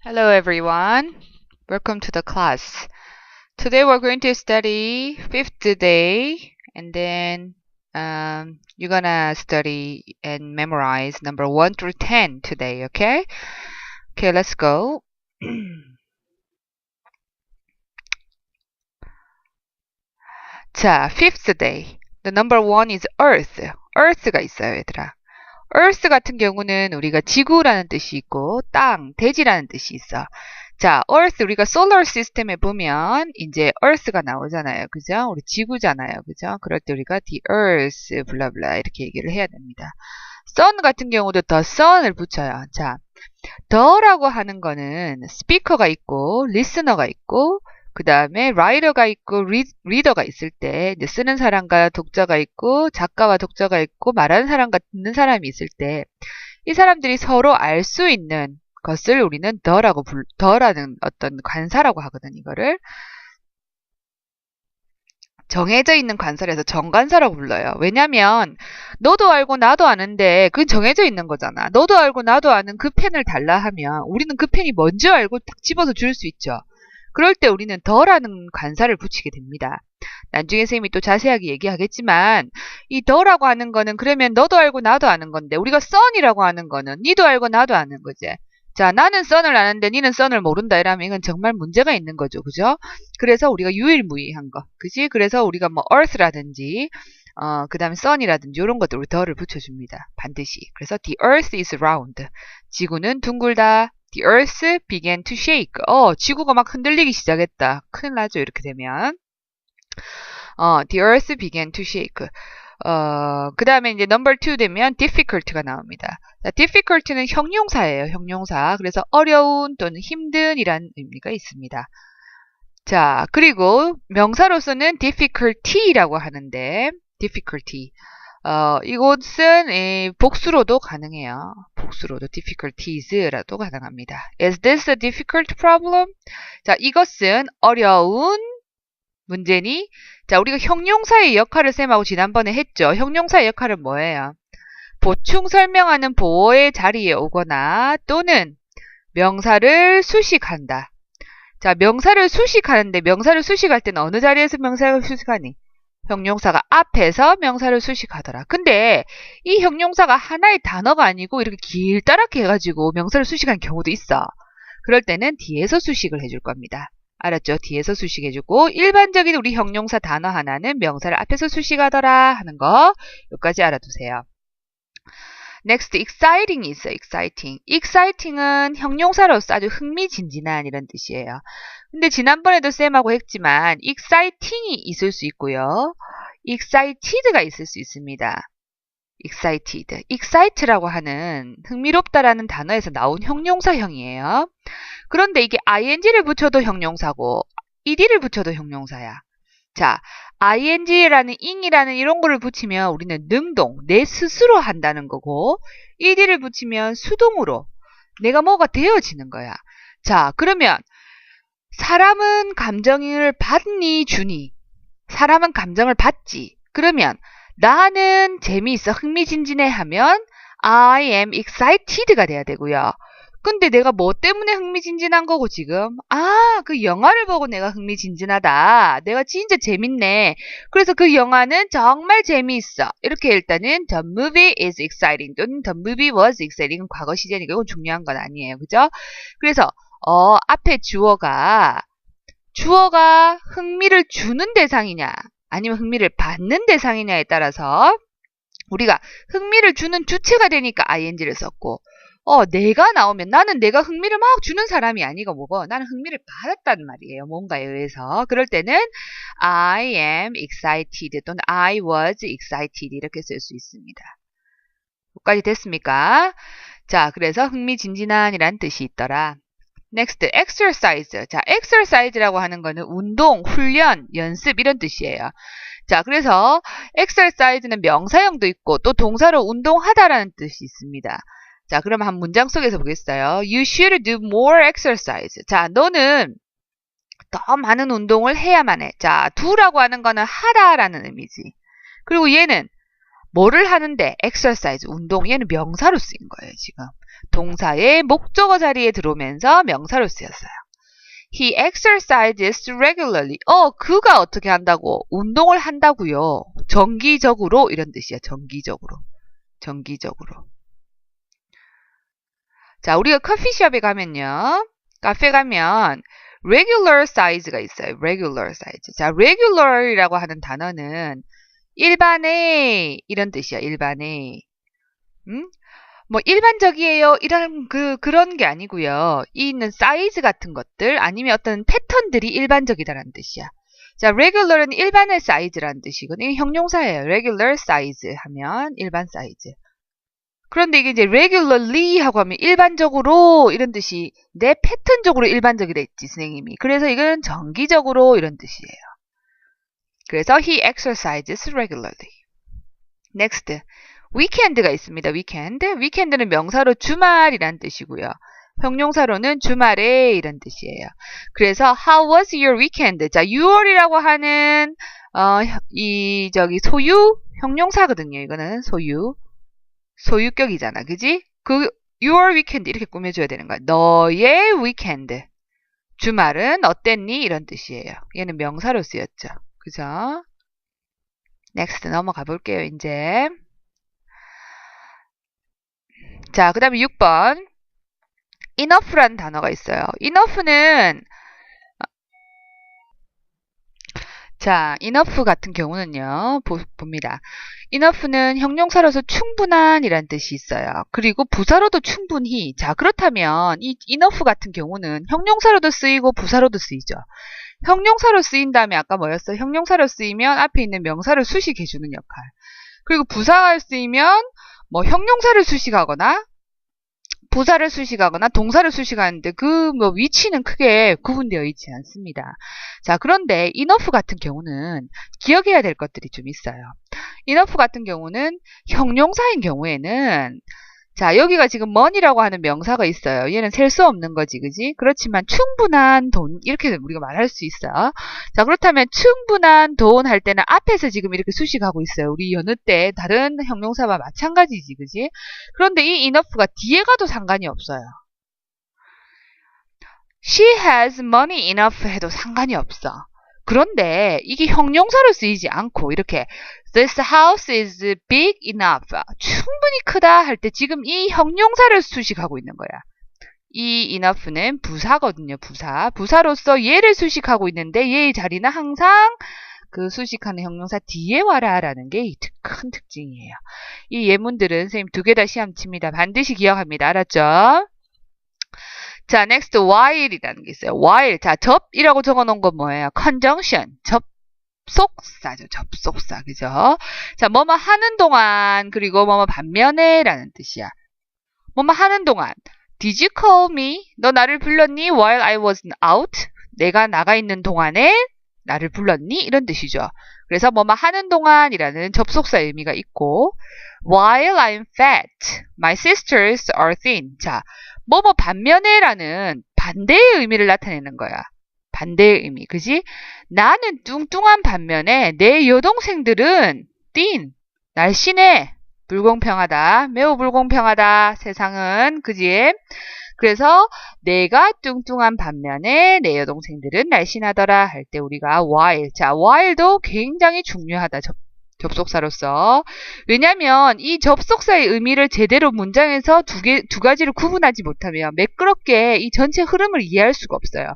Hello everyone. Welcome to the class. Today we're going to study fifth day and then you're gonna study and memorize number 1 through 10 today, okay? Okay, let's go. 자, fifth day. The number 1 is earth. earth가 있어요, 얘들아. earth 같은 경우는 우리가 지구라는 뜻이 있고 땅, 대지라는 뜻이 있어. 자, earth 우리가 solar system에 보면 이제 earth가 나오잖아요. 그죠? 우리 지구잖아요. 그죠? 그럴 때 우리가 the earth 블라블라 이렇게 얘기를 해야 됩니다. sun 같은 경우도 the sun을 붙여요. 자, the라고 하는 거는 스피커가 있고 listener가 있고 그 다음에 writer가 있고 reader가 있을 때 이제 쓰는 사람과 독자가 있고 작가와 독자가 있고 말하는 사람과 듣는 사람이 있을 때 이 사람들이 서로 알 수 있는 것을 우리는 the라는 어떤 관사라고 하거든. 이거를 정해져 있는 관사라서 정관사라고 불러요. 왜냐면 너도 알고 나도 아는데 그건 정해져 있는 거잖아. 너도 알고 나도 아는 그 펜을 달라 하면 우리는 그 펜이 뭔지 알고 딱 집어서 줄 수 있죠. 그럴 때 우리는 더라는 관사를 붙이게 됩니다. 나중에 선생님이 또 자세하게 얘기하겠지만 이 더라고 하는 거는 그러면 너도 알고 나도 아는 건데 우리가 son이라고 하는 거는 니도 알고 나도 아는 거지. 자, 나는 son을 아는데 니는 son을 모른다 이러면 이건 정말 문제가 있는 거죠. 그죠? 그래서 우리가 유일무이한 거. 그지? 그래서 우리가 뭐 earth라든지 그 다음에 sun이라든지 이런 것들 우리 더를 붙여줍니다. 반드시. 그래서 the earth is round. 지구는 둥글다. The earth began to shake. 지구가 막 흔들리기 시작했다. 큰일 나죠, 이렇게 되면. The earth began to shake. 그 다음에 이제 number 2 되면 difficult가 나옵니다. 자, difficult는 형용사예요, 형용사. 그래서 어려운 또는 힘든이라는 의미가 있습니다. 자, 그리고 명사로서는 difficulty라고 하는데, difficulty. 이곳은 복수로도 가능해요. 복수로도 difficulties라도 가능합니다. Is this a difficult problem? 자, 이것은 어려운 문제니? 자, 우리가 형용사의 역할을 쌤하고 지난번에 했죠. 형용사의 역할은 뭐예요? 보충 설명하는 보어의 자리에 오거나 또는 명사를 수식한다. 자, 명사를 수식하는데 명사를 수식할 때는 어느 자리에서 명사를 수식하니? 형용사가 앞에서 명사를 수식하더라. 근데 이 형용사가 하나의 단어가 아니고 이렇게 길다랗게 해가지고 명사를 수식한 경우도 있어. 그럴 때는 뒤에서 수식을 해줄 겁니다. 알았죠? 뒤에서 수식해주고 일반적인 우리 형용사 단어 하나는 명사를 앞에서 수식하더라 하는 거 여기까지 알아두세요. Next, exciting이 있어요. exciting. exciting은 형용사로서 아주 흥미진진한 이런 뜻이에요. 근데 지난번에도 쌤하고 했지만 exciting이 있을 수 있고요. excited가 있을 수 있습니다. excited. excite라고 하는 흥미롭다라는 단어에서 나온 형용사형이에요. 그런데 이게 ing를 붙여도 형용사고 ed를 붙여도 형용사야. 자, ing라는 ing이라는 이런 거를 붙이면 우리는 능동, 내 스스로 한다는 거고 ed를 붙이면 수동으로 내가 뭐가 되어지는 거야. 자, 그러면 사람은 감정을 받니 주니? 사람은 감정을 받지. 그러면 나는 재미있어 흥미진진해 하면 I am excited가 돼야 되고요. 근데 내가 뭐 때문에 흥미진진한 거고 지금? 그 영화를 보고 내가 흥미진진하다. 내가 진짜 재밌네. 그래서 그 영화는 정말 재미있어. 이렇게 일단은 the movie is exciting 또는 the movie was exciting 과거 시제니까 이건 중요한 건 아니에요. 그죠? 그래서 앞에 주어가 흥미를 주는 대상이냐 아니면 흥미를 받는 대상이냐에 따라서 우리가 흥미를 주는 주체가 되니까 ing를 썼고 내가 나오면 나는 내가 흥미를 막 주는 사람이 아니고 뭐고 나는 흥미를 받았단 말이에요. 뭔가에 의해서. 그럴 때는 I am excited 또는 I was excited 이렇게 쓸 수 있습니다. 여기까지 됐습니까? 자, 그래서 흥미진진한이란 뜻이 있더라. Next, exercise. 자, exercise라고 하는 거는 운동, 훈련, 연습 이런 뜻이에요. 자, 그래서 exercise는 명사형도 있고 또 동사로 운동하다라는 뜻이 있습니다. 자, 그럼 한 문장 속에서 보겠어요. You should do more exercise. 자, 너는 더 많은 운동을 해야만 해. 자, do라고 하는 거는 하다라는 의미지. 그리고 얘는 뭐를 하는데? exercise, 운동. 얘는 명사로 쓰인 거예요, 지금. 동사의 목적어 자리에 들어오면서 명사로 쓰였어요. He exercises regularly. 그가 어떻게 한다고? 운동을 한다고요. 정기적으로 이런 뜻이야. 정기적으로. 자, 우리가 커피숍에 가면요. 카페 가면 regular size가 있어요. regular size. 자, regular이라고 하는 단어는 일반의 이런 뜻이야. 일반의. 뭐 일반적이에요. 이런 그런 게 아니고요. 이 있는 사이즈 같은 것들 아니면 어떤 패턴들이 일반적이다라는 뜻이야. 자, regular은 일반의 사이즈라는 뜻이거든요. 이게 형용사예요. regular size 하면 일반 사이즈. 그런데 이게 이제 regularly 하고 하면 일반적으로 이런 뜻이 내 패턴적으로 일반적이라 했지, 선생님이. 그래서 이건 정기적으로 이런 뜻이에요. 그래서 he exercises regularly. next. weekend가 있습니다. weekend는 명사로 주말이란 뜻이고요. 형용사로는 주말에 이런 뜻이에요. 그래서 how was your weekend? 자, your이라고 하는 소유 형용사거든요. 이거는 소유격이잖아. 그지? your weekend 이렇게 꾸며줘야 되는 거야. 너의 weekend. 주말은 어땠니? 이런 뜻이에요. 얘는 명사로 쓰였죠. 그죠? next 넘어가 볼게요. 이제. 자, 그 다음에 6번. enough라는 단어가 있어요. enough는 자, enough 같은 경우는요. 봅니다. enough는 형용사로서 충분한이란 뜻이 있어요. 그리고 부사로도 충분히. 자, 그렇다면 이 enough 같은 경우는 형용사로도 쓰이고 부사로도 쓰이죠. 형용사로 쓰인 다음에 아까 뭐였어? 형용사로 쓰이면 앞에 있는 명사를 수식해주는 역할. 그리고 부사가 쓰이면 뭐 형용사를 수식하거나 부사를 수식하거나 동사를 수식하는데 그 뭐 위치는 크게 구분되어 있지 않습니다. 자, 그런데 enough 같은 경우는 기억해야 될 것들이 좀 있어요. enough 같은 경우는 형용사인 경우에는 자, 여기가 지금 money라고 하는 명사가 있어요. 얘는 셀 수 없는 거지, 그지? 그렇지만 충분한 돈 이렇게 우리가 말할 수 있어. 자, 그렇다면 충분한 돈 할 때는 앞에서 지금 이렇게 수식하고 있어요. 우리 여느 때 다른 형용사와 마찬가지지, 그지? 그런데 이 enough가 뒤에 가도 상관이 없어요. She has money enough 해도 상관이 없어. 그런데 이게 형용사로 쓰이지 않고 이렇게 This house is big enough. 충분히 크다 할 때 지금 이 형용사를 수식하고 있는 거야. 이 enough는 부사거든요. 부사로서 얘를 수식하고 있는데 얘의 자리는 항상 그 수식하는 형용사 뒤에 와라 라는 게 큰 특징이에요. 이 예문들은 선생님 2개 다 시험 칩니다. 반드시 기억합니다. 알았죠? 자, next while이라는 게 있어요. while. 자, 접이라고 적어놓은 건 뭐예요? conjunction. 접속사죠. 접속사. 그죠? 자, 뭐뭐 하는 동안, 그리고 뭐뭐 반면에 라는 뜻이야. 뭐뭐 하는 동안. Did you call me? 너 나를 불렀니? While I was out? 내가 나가 있는 동안에 나를 불렀니? 이런 뜻이죠. 그래서 뭐뭐 하는 동안이라는 접속사의 의미가 있고 While I'm fat, my sisters are thin. 자, 뭐뭐 반면에라는 반대의 의미를 나타내는 거야. 반대의 의미, 그지? 나는 뚱뚱한 반면에 내 여동생들은 thin, 날씬해. 불공평하다. 매우 불공평하다. 세상은, 그지? 그래서 내가 뚱뚱한 반면에 내 여동생들은 날씬하더라 할 때 우리가 while. 자, while도 굉장히 중요하다. 접속사로서. 왜냐면 이 접속사의 의미를 제대로 문장에서 두 가지를 구분하지 못하면 매끄럽게 이 전체 흐름을 이해할 수가 없어요.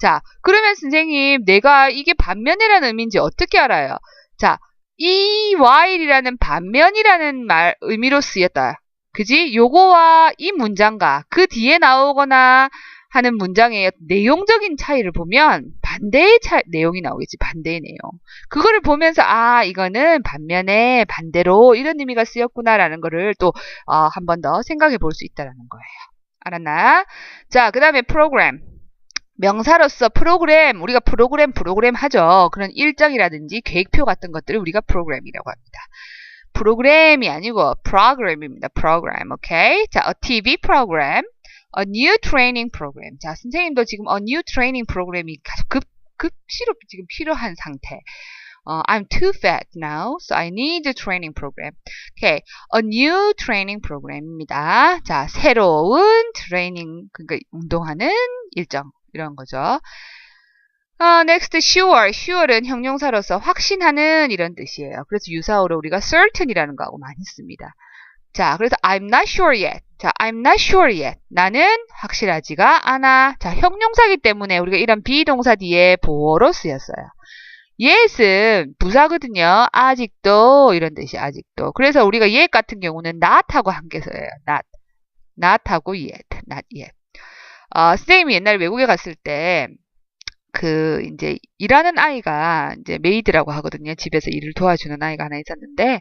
자, 그러면 선생님 내가 이게 반면이라는 의미인지 어떻게 알아요? 자, 이 while이라는 반면이라는 의미로 쓰였다. 그지? 요거와 이 문장과 그 뒤에 나오거나 하는 문장의 내용적인 차이를 보면 반대의 내용이 나오겠지. 반대의 내용. 그거를 보면서 이거는 반면에 반대로 이런 의미가 쓰였구나라는 거를 또 한 번 더 생각해 볼 수 있다는 거예요. 알았나? 자, 그 다음에 프로그램. 명사로서 프로그램, 우리가 프로그램 하죠. 그런 일정이라든지 계획표 같은 것들을 우리가 프로그램이라고 합니다. 프로그램이 아니고 프로그램입니다. 프로그램, 오케이? 자, a TV program, a new training program. 자, 선생님도 지금 a new training program이 급시로 지금 필요한 상태. I'm too fat now, so I need a training program. Okay, a new training program입니다. 자, 새로운 트레이닝, 그러니까 운동하는 일정 이런 거죠. next, sure. sure은 형용사로서 확신하는 이런 뜻이에요. 그래서 유사어로 우리가 certain이라는 거하고 많이 씁니다. 자, 그래서 I'm not sure yet. 자, I'm not sure yet. 나는 확실하지가 않아. 자, 형용사기 때문에 우리가 이런 비동사 뒤에 보어로 쓰였어요. yet은 부사거든요. 아직도 이런 뜻이 아직도. 그래서 우리가 yet 같은 경우는 not하고 함께 써요. not하고 yet, not yet. 선생님이 옛날에 외국에 갔을 때 이제 일하는 아이가 이제 메이드라고 하거든요. 집에서 일을 도와주는 아이가 하나 있었는데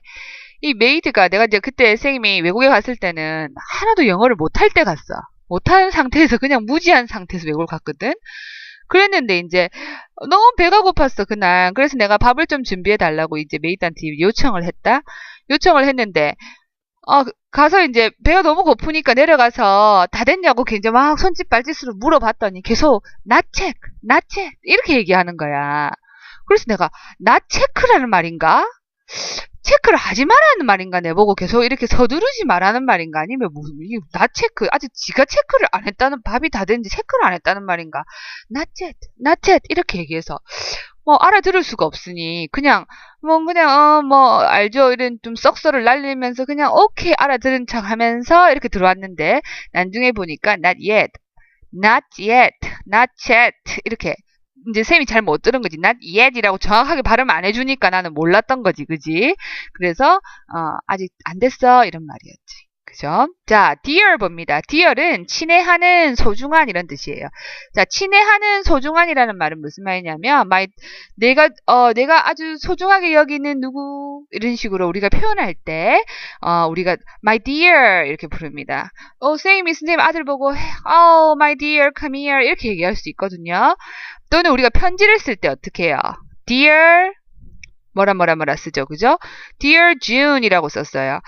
이 메이드가 내가 이제 그때 선생님이 외국에 갔을 때는 하나도 영어를 못할 때 갔어. 못하는 상태에서 그냥 무지한 상태에서 외국을 갔거든. 그랬는데 이제 너무 배가 고팠어 그날. 그래서 내가 밥을 좀 준비해 달라고 이제 메이드한테 요청을 했다. 요청을 했는데 가서 이제 배가 너무 고프니까 내려가서 다 됐냐고 굉장히 막 손짓 발짓으로 물어봤더니 계속 not check 이렇게 얘기하는 거야. 그래서 내가 not check라는 말인가? 체크를 하지 말라는 말인가? 내보고 계속 이렇게 서두르지 말라는 말인가? 아니면 무슨 이게 not check 아직 지가 체크를 안 했다는 밥이 다 됐는데 체크를 안 했다는 말인가? not yet 이렇게 얘기해서 뭐 알아들을 수가 없으니 그냥 알죠 이런 좀 썩소를 날리면서 그냥 오케이 알아들은 척 하면서 이렇게 들어왔는데 나중에 보니까 not yet 이렇게 이제 쌤이 잘 못 들은 거지. not yet이라고 정확하게 발음 안 해주니까 나는 몰랐던 거지, 그지? 그래서 아직 안 됐어 이런 말이었지. 그죠? 자, dear 봅니다. dear은 친애하는, 소중한 이런 뜻이에요. 자, 친애하는, 소중한이라는 말은 무슨 말이냐면 내가 아주 소중하게 여기는 누구 이런 식으로 우리가 표현할 때 우리가 my dear 이렇게 부릅니다. 선생님 아들 보고 my dear come here 이렇게 얘기할 수 있거든요. 또는 우리가 편지를 쓸 때 어떻게 해요? dear 뭐라 쓰죠. 그죠? Dear June이라고 썼어요.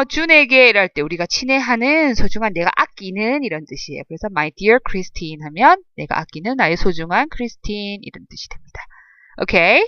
준에게 이럴 때 우리가 친애하는, 소중한, 내가 아끼는 이런 뜻이에요. 그래서 my dear Christine 하면 내가 아끼는 나의 소중한 크리스틴 이런 뜻이 됩니다. 오케이?